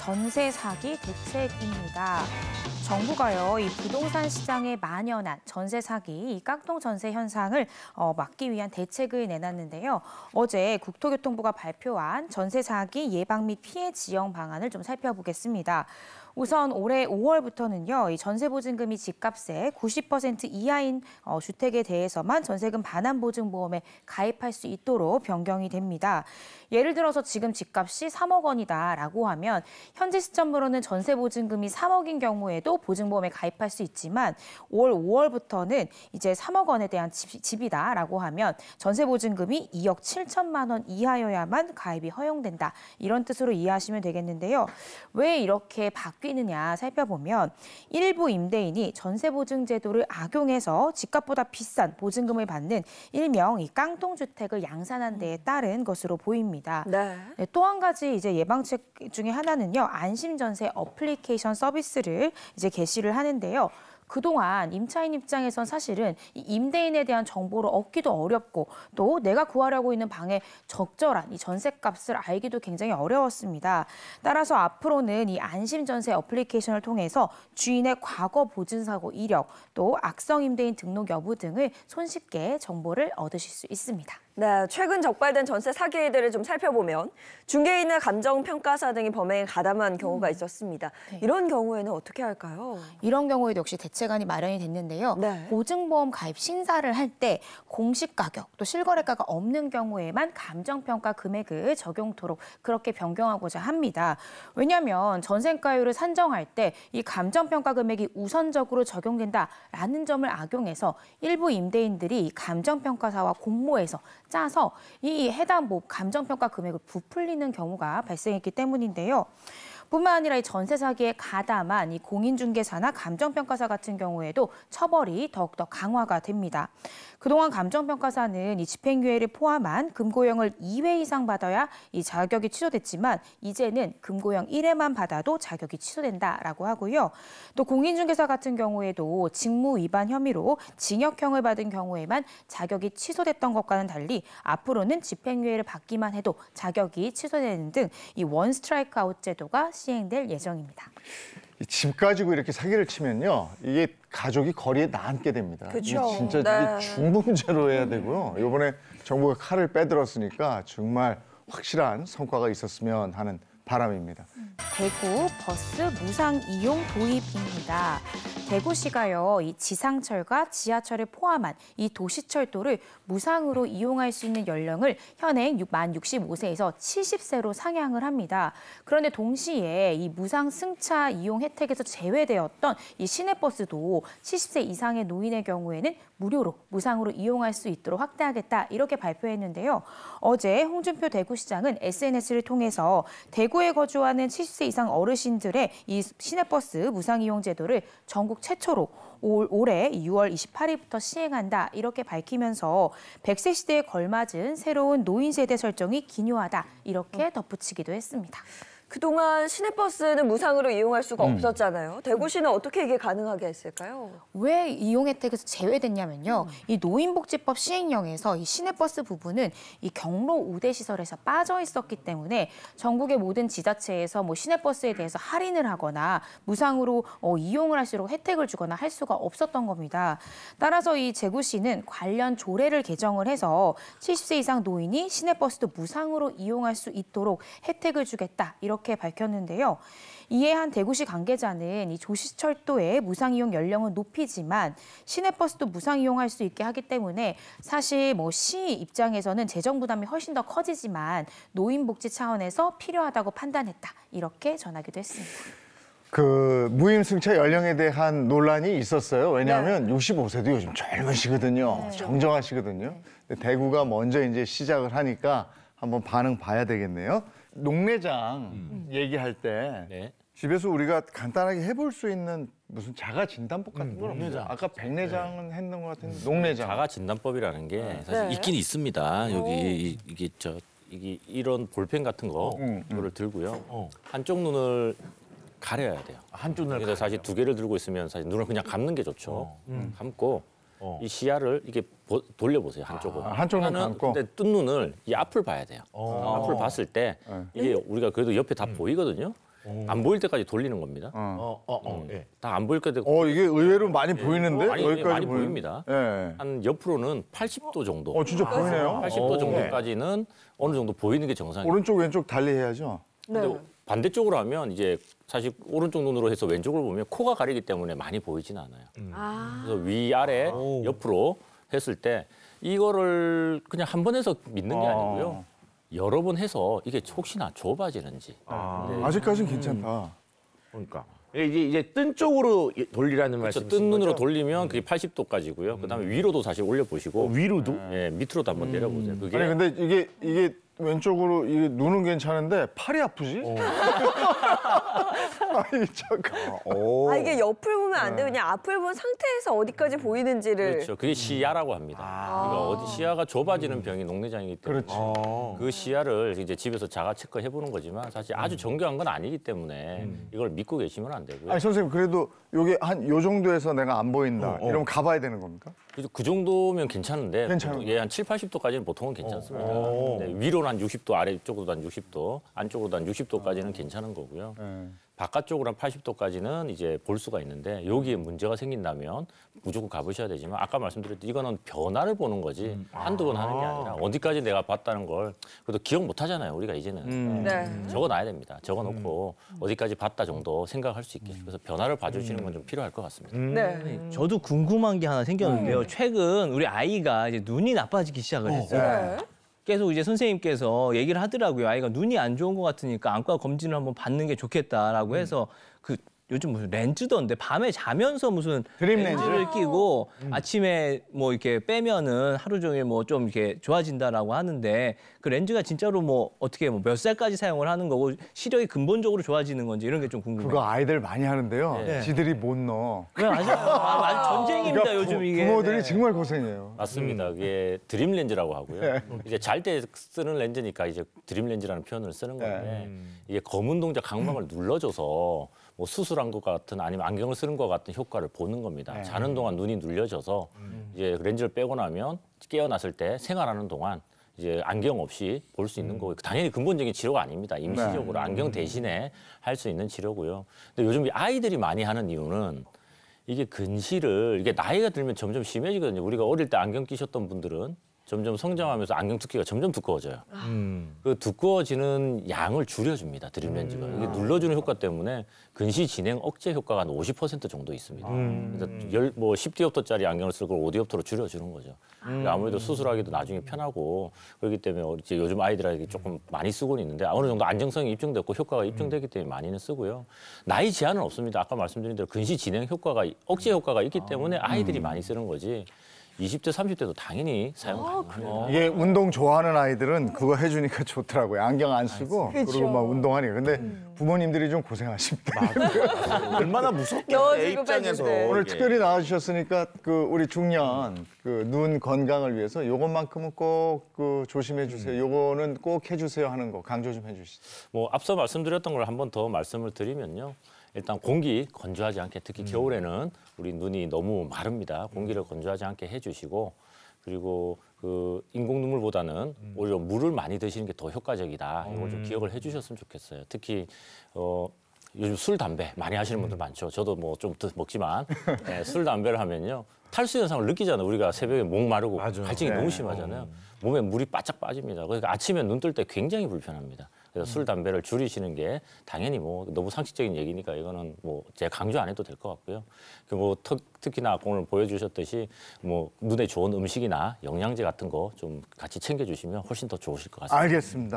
전세 사기 대책입니다. 정부가요, 이 부동산 시장에 만연한 전세 사기, 이 깡통 전세 현상을 막기 위한 대책을 내놨는데요. 어제 국토교통부가 발표한 전세 사기 예방 및 피해 지형 방안을 좀 살펴보겠습니다. 우선 올해 5월부터는요, 이 전세보증금이 집값의 90% 이하인 주택에 대해서만 전세금 반환보증보험에 가입할 수 있도록 변경이 됩니다. 예를 들어서 지금 집값이 3억 원이다라고 하면 현재 시점으로는 전세보증금이 3억인 경우에도 보증보험에 가입할 수 있지만 올 5월부터는 이제 3억 원에 대한 집이다라고 하면 전세보증금이 2억 7천만 원 이하여야만 가입이 허용된다. 이런 뜻으로 이해하시면 되겠는데요. 왜 이렇게 바뀌느냐 살펴보면 일부 임대인이 전세보증제도를 악용해서 집값보다 비싼 보증금을 받는 일명 이 깡통주택을 양산한 데에 따른 것으로 보입니다. 네, 또 한 가지 이제 예방책 중에 하나는요, 안심전세 어플리케이션 서비스를 이제 개시를 하는데요. 그동안 임차인 입장에선 사실은 이 임대인에 대한 정보를 얻기도 어렵고 또 내가 구하려고 있는 방의 적절한 이 전셋값을 알기도 굉장히 어려웠습니다. 따라서 앞으로는 이 안심전세 어플리케이션을 통해서 주인의 과거 보증사고 이력, 또 악성 임대인 등록 여부 등을 손쉽게 정보를 얻으실 수 있습니다. 네, 최근 적발된 전세 사기들을 좀 살펴보면 중개인이나 감정평가사 등이 범행에 가담한 경우가 있었습니다. 네. 이런 경우에는 어떻게 할까요? 이런 경우에도 역시 대책안이 마련이 됐는데요. 네. 보증보험 가입 심사를 할 때 공시 가격 또 실거래가가 없는 경우에만 감정평가 금액을 적용토록 그렇게 변경하고자 합니다. 왜냐하면 전세가율을 산정할 때 이 감정평가 금액이 우선적으로 적용된다라는 점을 악용해서 일부 임대인들이 이 감정평가사와 공모해서 짜서 이 해당 감정평가 금액을 부풀리는 경우가 발생했기 때문인데요. 뿐만 아니라 이 전세 사기에 가담한 이 공인중개사나 감정평가사 같은 경우에도 처벌이 더욱더 강화가 됩니다. 그동안 감정평가사는 이 집행유예를 포함한 금고형을 2회 이상 받아야 이 자격이 취소됐지만 이제는 금고형 1회만 받아도 자격이 취소된다라고 하고요. 또 공인중개사 같은 경우에도 직무 위반 혐의로 징역형을 받은 경우에만 자격이 취소됐던 것과는 달리 앞으로는 집행유예를 받기만 해도 자격이 취소되는 등 이 원 스트라이크 아웃 제도가 시행될 예정입니다. 집 가지고 이렇게 사기를 치면요, 이게 가족이 거리에 나앉게 됩니다. 그렇죠. 이게 진짜 네. 이게 중범죄로 해야 되고요. 이번에 정부가 칼을 빼들었으니까 정말 확실한 성과가 있었으면 하는 바람입니다. 대구 버스 무상 이용 도입입니다. 대구시가요, 이 지상철과 지하철을 포함한 이 도시철도를 무상으로 이용할 수 있는 연령을 현행 만 65세에서 70세로 상향을 합니다. 그런데 동시에 이 무상 승차 이용 혜택에서 제외되었던 이 시내버스도 70세 이상의 노인의 경우에는 무료로 무상으로 이용할 수 있도록 확대하겠다 이렇게 발표했는데요. 어제 홍준표 대구시장은 SNS를 통해서 대구에 거주하는 70세 이상 어르신들의 이 시내버스 무상 이용 제도를 전국 최초로 올해 6월 28일부터 시행한다 이렇게 밝히면서 100세 시대에 걸맞은 새로운 노인 세대 설정이 기묘하다 이렇게 덧붙이기도 했습니다. 그동안 시내버스는 무상으로 이용할 수가 없었잖아요. 대구시는 어떻게 이게 가능하게 했을까요? 왜 이용 혜택에서 제외됐냐면요. 이 노인복지법 시행령에서 이 시내버스 부분은 이 경로 우대 시설에서 빠져 있었기 때문에 전국의 모든 지자체에서 시내버스에 대해서 할인을 하거나 무상으로 이용을 할 수 있도록 혜택을 주거나 할 수가 없었던 겁니다. 따라서 이 제구시는 관련 조례를 개정을 해서 70세 이상 노인이 시내버스도 무상으로 이용할 수 있도록 혜택을 주겠다 이렇게 밝혔는데요. 이에 한 대구시 관계자는 이 조시철도의 무상 이용 연령은 높이지만 시내버스도 무상 이용할 수 있게 하기 때문에 사실 시 입장에서는 재정 부담이 훨씬 더 커지지만 노인복지 차원에서 필요하다고 판단했다 이렇게 전하기도 했습니다. 그 무임승차 연령에 대한 논란이 있었어요. 왜냐하면 65세도 요즘 젊으시거든요. 정정하시거든요. 근데 대구가 먼저 이제 시작을 하니까 한번 반응 봐야 되겠네요. 녹내장 얘기할 때 집에서 우리가 간단하게 해볼 수 있는 무슨 자가 진단법 같은 건 없나요? 아까 백내장은 했는 것 같은데 녹내장. 자가 진단법이라는 게 사실 있긴 있습니다. 여기 이게 이런 볼펜 같은 거를 들고요. 한쪽 눈을 가려야 돼요. 한쪽 눈을 그래서 사실 두 개를 들고 있으면 사실 눈을 그냥 감는 게 좋죠. 감고 이 시야를 이렇게 돌려보세요, 한쪽으로. 한쪽 눈 감고. 근데 뜬 눈을 이 앞을 봐야 돼요. 앞을 봤을 때 이게 우리가 그래도 옆에 다 보이거든요. 안 보일 때까지 돌리는 겁니다. 예. 다 안 보일 때까지 이게 의외로 많이 보이는데 많이, 여기까지 많이 보이는- 보입니다. 예. 한 옆으로는 80도 정도. 진짜 보이네요. 80도 정도까지는 어느 정도 보이는 게 정상이에요. 오른쪽 왼쪽 달리 해야죠. 근데 반대쪽으로 하면 이제 사실 오른쪽 눈으로 해서 왼쪽을 보면 코가 가리기 때문에 많이 보이진 않아요. 그래서 위아래 옆으로 했을 때 이거를 그냥 한 번 해서 믿는 게 아니고요. 여러 번 해서 이게 혹시나 좁아지는지. 아직까지는 괜찮다. 그러니까 이제 뜬 쪽으로 돌리라는 그렇죠. 말씀이신 뜬 눈으로 거죠? 돌리면 그게 80도까지고요. 그다음에 위로도 사실 올려 보시고 위로도? 예, 밑으로도 한번 내려보세요. 그게 아니 근데 이게 왼쪽으로 이게 눈은 괜찮은데 팔이 아프지? 아니 잠깐. 아, 이게 옆을 보면 안 돼요. 그냥 앞을 본 상태에서 어디까지 보이는지를. 그렇죠. 그게 시야라고 합니다. 그러니까 어디 시야가 좁아지는 병이 녹내장이기 때문에 그 시야를 이제 집에서 자가 체크해 보는 거지만 사실 아주 정교한 건 아니기 때문에 이걸 믿고 계시면 안 되고요. 아니 선생님 그래도 요게 한 요 정도에서 내가 안 보인다. 이러면 가봐야 되는 겁니까? 그래서 그 정도면 괜찮은데 괜찮아요. 예, 한 7, 80도까지는 보통은 괜찮습니다. 네, 위로는 한 60도, 아래쪽으로도 한 60도, 안쪽으로도 한 60도까지는 괜찮은 거고요. 바깥쪽으로 한 80도까지는 이제 볼 수가 있는데 여기에 문제가 생긴다면 무조건 가보셔야 되지만 아까 말씀드렸듯이 이거는 변화를 보는 거지 한두 번 하는 게 아니라 어디까지 내가 봤다는 걸 그래도 기억 못 하잖아요. 우리가 이제는. 네. 적어놔야 됩니다. 적어놓고 어디까지 봤다 정도 생각할 수 있게. 그래서 변화를 봐주시는 건 좀 필요할 것 같습니다. 네. 저도 궁금한 게 하나 생겼는데요. 최근 우리 아이가 이제 눈이 나빠지기 시작을 했어요. 네. 계속 이제 선생님께서 얘기를 하더라고요. 아이가 눈이 안 좋은 것 같으니까 안과 검진을 한번 받는 게 좋겠다라고 해서 그 요즘 무슨 렌즈던데 밤에 자면서 무슨 드림 렌즈? 렌즈를 끼고 아침에 뭐 이렇게 빼면은 하루 종일 뭐 좀 이렇게 좋아진다라고 하는데 그 렌즈가 진짜로 뭐 어떻게 뭐 몇 살까지 사용을 하는 거고 시력이 근본적으로 좋아지는 건지 이런 게 좀 궁금해요. 그거 아이들 많이 하는데요. 네. 지들이 못 넣어. 네, 맞아요. 아주 전쟁입니다 그러니까 요즘 이게. 부모들이 네. 정말 고생해요. 맞습니다. 그게 드림 렌즈라고 하고요. 이제 잘 때 쓰는 렌즈니까 이제 드림 렌즈라는 표현을 쓰는 건데 이게 검은 동자 각막을 눌러줘서 뭐 수술한 것 같은 아니면 안경을 쓰는 것 같은 효과를 보는 겁니다. 자는 동안 눈이 눌려져서 이제 렌즈를 빼고 나면 깨어났을 때 생활하는 동안 이제 안경 없이 볼 수 있는 거고 당연히 근본적인 치료가 아닙니다. 임시적으로 안경 대신에 할 수 있는 치료고요. 근데 요즘 이 아이들이 많이 하는 이유는 이게 근시를 이게 나이가 들면 점점 심해지거든요. 우리가 어릴 때 안경 끼셨던 분들은 점점 성장하면서 안경 두께가 점점 두꺼워져요. 그 두꺼워지는 양을 줄여줍니다. 드림 렌즈가. 이게 눌러주는 효과 때문에 근시 진행 억제 효과가 한 50% 정도 있습니다. 그래서 뭐 10디옵터짜리 안경을 쓰고 5디옵터로 줄여주는 거죠. 그러니까 아무래도 수술하기도 나중에 편하고 그렇기 때문에 이제 요즘 아이들에게 조금 많이 쓰고는 있는데 어느 정도 안정성이 입증됐고 효과가 입증되기 때문에 많이는 쓰고요. 나이 제한은 없습니다. 아까 말씀드린 대로 근시 진행 효과가 억제 효과가 있기 때문에 아이들이 많이 쓰는 거지. 20대, 30대도 당연히 사용 가능합니다. 이게 운동 좋아하는 아이들은 그거 해주니까 좋더라고요. 안경 안 쓰고 그리고 막 운동하니까. 근데 부모님들이 좀 고생하십니다. 얼마나 무섭게 내 넣어주고 입장에서. 빼주고. 오늘 이게. 특별히 나와주셨으니까 그 우리 중년 그 눈 건강을 위해서 요것만큼은 꼭 그 조심해 주세요. 요거는 꼭 해주세요 하는 거 강조 좀 해주시죠. 뭐 앞서 말씀드렸던 걸 한 번 더 말씀을 드리면요. 일단 공기 건조하지 않게 특히 겨울에는 우리 눈이 너무 마릅니다. 공기를 건조하지 않게 해주시고 그리고 그 인공 눈물보다는 오히려 물을 많이 드시는 게 더 효과적이다. 이걸 좀 기억을 해주셨으면 좋겠어요. 특히 요즘 술, 담배 많이 하시는 분들 많죠. 저도 뭐 좀 먹지만 네, 술, 담배를 하면요. 탈수 현상을 느끼잖아요. 우리가 새벽에 목 마르고 갈증이 너무 심하잖아요. 몸에 물이 바짝 빠집니다. 그러니까 아침에 눈 뜰 때 굉장히 불편합니다. 그래서 술, 담배를 줄이시는 게 당연히 뭐 너무 상식적인 얘기니까 이거는 뭐 제가 강조 안 해도 될 것 같고요. 그 뭐 특히나 오늘 보여주셨듯이 뭐 눈에 좋은 음식이나 영양제 같은 거 좀 같이 챙겨주시면 훨씬 더 좋으실 것 같습니다. 알겠습니다.